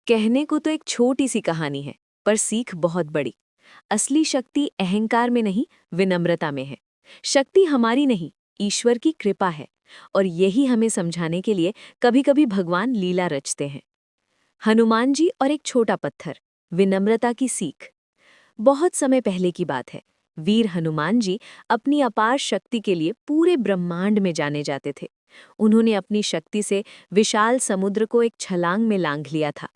कहने को तो एक छोटी सी कहानी है, पर सीख बहुत बड़ी। असली शक्ति अहंकार में नहीं, विनम्रता में है। शक्ति हमारी नहीं, ईश्वर की कृपा है। और यही हमें समझाने के लिए कभी-कभी भगवान लीला रचते हैं। हनुमान जी और एक छोटा पत्थर, विनम्रता की सीख। बहुत समय पहले की बात है। वीर हनुमान जी अपनी अपार शक्ति के लिए पूरे ब्रह्मांड में जाने जाते थे। उन्होंने अपनी शक्ति से विशाल समुद्र को एक छलांग में लांघ लिया था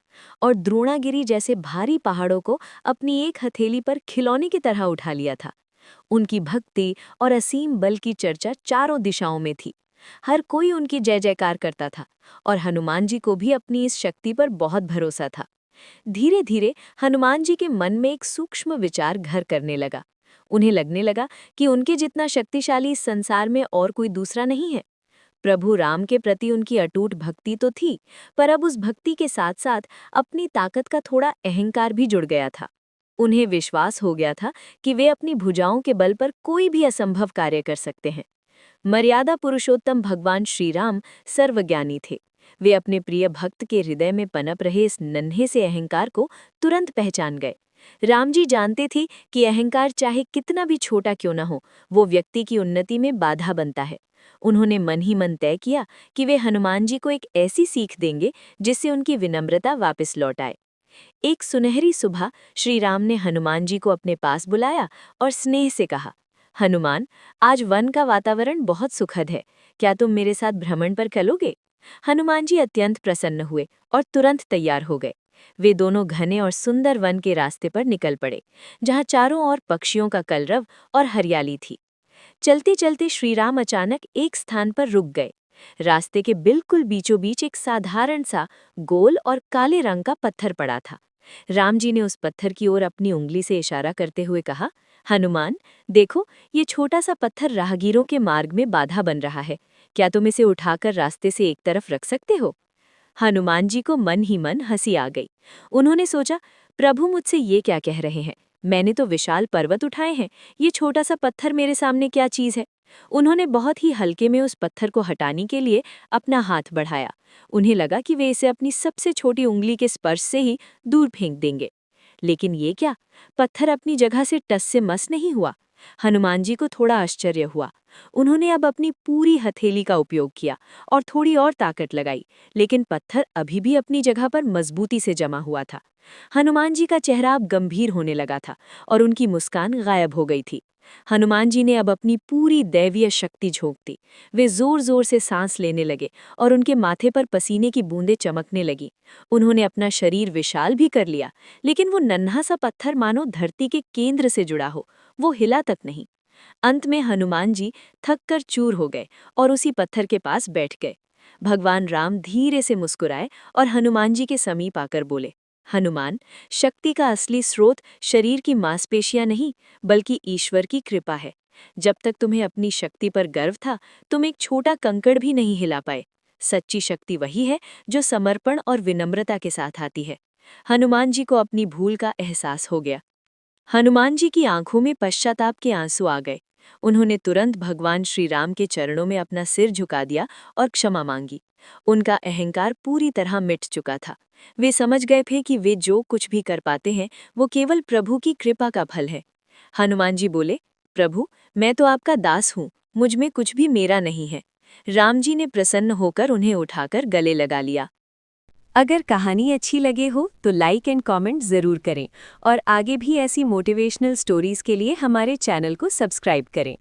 और द्रोणागिरी जैसे भारी पहाड़ों को अपनी एक हथेली पर खिलौने की तरह उठा लिया था। उनकी भक्ति और असीम बल की चर्चा चारों दिशाओं में थी। हर कोई उनकी जय जयकार करता था और हनुमान जी को भी अपनी इस शक्ति पर बहुत भरोसा था। धीरे धीरे हनुमान जी के मन में एक सूक्ष्म विचार घर करने लगा। उन्हें लगने लगा कि उनके जितना शक्तिशाली इस संसार में और कोई दूसरा नहीं है। प्रभु राम के प्रति उनकी अटूट भक्ति तो थी, पर अब उस भक्ति के साथ साथ अपनी ताकत का थोड़ा अहंकार भी जुड़ गया था। उन्हें विश्वास हो गया था कि वे अपनी भुजाओं के बल पर कोई भी असंभव कार्य कर सकते हैं। मर्यादा पुरुषोत्तम भगवान श्री राम सर्वज्ञानी थे। वे अपने प्रिय भक्त के हृदय में पनप रहे इस नन्हे से अहंकार को तुरंत पहचान गए। राम जी जानते थे कि अहंकार चाहे कितना भी छोटा क्यों न हो, वो व्यक्ति की उन्नति में बाधा बनता है। उन्होंने मन ही मन तय किया कि वे हनुमान जी को एक ऐसी सीख देंगे जिससे उनकी विनम्रता वापस लौट आए। एक सुनहरी सुबह श्री राम ने हनुमान जी को अपने पास बुलाया और स्नेह से कहा, हनुमान, आज वन का वातावरण बहुत सुखद है। क्या तुम मेरे साथ भ्रमण पर चलोगे? हनुमान जी अत्यंत प्रसन्न हुए और तुरंत तैयार हो गए। वे दोनों घने और सुंदर वन के रास्ते पर निकल पड़े, जहाँ चारों ओर पक्षियों का कलरव और हरियाली थी। चलते चलते श्रीराम अचानक एक स्थान पर रुक गए। रास्ते के बिल्कुल बीचों बीच एक साधारण सा गोल और काले रंग का पत्थर पड़ा था। राम जी ने उस पत्थर की ओर अपनी उंगली से इशारा करते हुए कहा, हनुमान, देखो, ये छोटा सा पत्थर राहगीरों के मार्ग में बाधा बन रहा है। क्या तुम इसे उठाकर रास्ते से एक तरफ रख सकते हो? हनुमान जी को मन ही मन हंसी आ गई। उन्होंने सोचा, प्रभु मुझसे ये क्या कह रहे हैं? मैंने तो विशाल पर्वत उठाए हैं, ये छोटा सा पत्थर मेरे सामने क्या चीज है? उन्होंने बहुत ही हल्के में उस पत्थर को हटाने के लिए अपना हाथ बढ़ाया। उन्हें लगा कि वे इसे अपनी सबसे छोटी उंगली के स्पर्श से ही दूर फेंक देंगे। लेकिन ये क्या? पत्थर अपनी जगह से टस से मस नहीं हुआ। हनुमान जी को थोड़ा आश्चर्य हुआ। उन्होंने अब अपनी पूरी हथेली का उपयोग किया और थोड़ी और ताकत लगाई, लेकिन पत्थर अभी भी अपनी जगह पर मजबूती से जमा हुआ था। हनुमान जी का चेहरा अब गंभीर होने लगा था और उनकी मुस्कान गायब हो गई थी। हनुमान जी ने अब अपनी पूरी दैवीय शक्ति झोंक दी। वे जोर जोर से सांस लेने लगे और उनके माथे पर पसीने की बूंदें चमकने लगीं। उन्होंने अपना शरीर विशाल भी कर लिया, लेकिन वो नन्हा सा पत्थर मानो धरती के केंद्र से जुड़ा हो, वो हिला तक नहीं। अंत में हनुमान जी थक कर चूर हो गए और उसी पत्थर के पास बैठ गए। भगवान राम धीरे से मुस्कुराए और हनुमान जी के समीप आकर बोले, हनुमान, शक्ति का असली स्रोत शरीर की मांसपेशियां नहीं, बल्कि ईश्वर की कृपा है। जब तक तुम्हें अपनी शक्ति पर गर्व था, तुम एक छोटा कंकड़ भी नहीं हिला पाए। सच्ची शक्ति वही है जो समर्पण और विनम्रता के साथ आती है। हनुमान जी को अपनी भूल का एहसास हो गया। हनुमान जी की आंखों में पश्चाताप के आंसू आ गए। उन्होंने तुरंत भगवान श्री राम के चरणों में अपना सिर झुका दिया और क्षमा मांगी। उनका अहंकार पूरी तरह मिट चुका था। वे समझ गए थे कि वे जो कुछ भी कर पाते हैं वो केवल प्रभु की कृपा का फल है। हनुमान जी बोले, प्रभु, मैं तो आपका दास हूँ, मुझ में कुछ भी मेरा नहीं है। राम जी ने प्रसन्न होकर उन्हें उठाकर गले लगा लिया। अगर कहानी अच्छी लगे हो तो लाइक एंड कमेंट ज़रूर करें और आगे भी ऐसी मोटिवेशनल स्टोरीज के लिए हमारे चैनल को सब्सक्राइब करें।